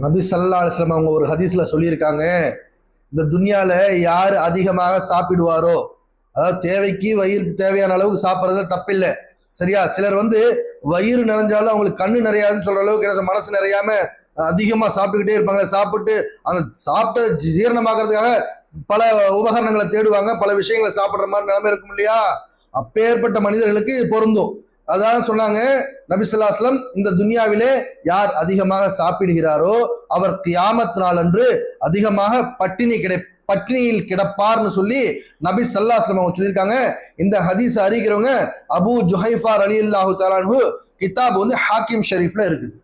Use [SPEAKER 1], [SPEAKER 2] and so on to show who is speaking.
[SPEAKER 1] நபி ஸல்லல்லாஹு அலைஹி வஸல்லம் அவங்க ஒரு ஹதீஸ்ல சொல்லியிருக்காங்க, இந்த துன்யால யார் அதிகமாக சாப்பிடுவாரோ, அதாவது தேவைக்கு வயிறுக்கு தேவையான அளவுக்கு சாப்பிட்றது தப்பில்லை, சரியா? சிலர் வயிறு நிறைஞ்சாலும் அவங்களுக்கு கண்ணு நிறையாதுன்னு சொல்ற அளவுக்கு எனக்கு மனசு நிறையாம அதிகமா சாப்பிட்டுக்கிட்டே இருப்பாங்க. சாப்பிட்டு அந்த சாப்பிட்ட ஜீரணமாகறதுக்காக பல உபகரணங்களை தேடுவாங்க, பல விஷயங்களை சாப்பிடுற மாதிரி நிலைமை இருக்கும் இல்லையா? அப்பேற்பட்ட மனிதர்களுக்கு பொருந்தும். அதான் சொன்னாங்க நபி ஸல்லல்லாஹு அலைஹி வஸல்லம், இந்த துன்யாவிலே யார் அதிகமாக சாப்பிடுகிறாரோ அவர் கியாமத் நாள் அன்று அதிகமாக பட்டினியில் கிடப்பார்னு சொல்லி நபி ஸல்லல்லாஹு அலைஹி வஸல்லம் அவங்க சொல்லியிருக்காங்க. இந்த ஹதீஸ் அறிகிறவங்க அபூ ஜுஹைஃபா ரலியல்லாஹு தஆலா அன்ஹு கிதாப் ஹாக்கிம் ஷரீஃப்ல இருக்குது.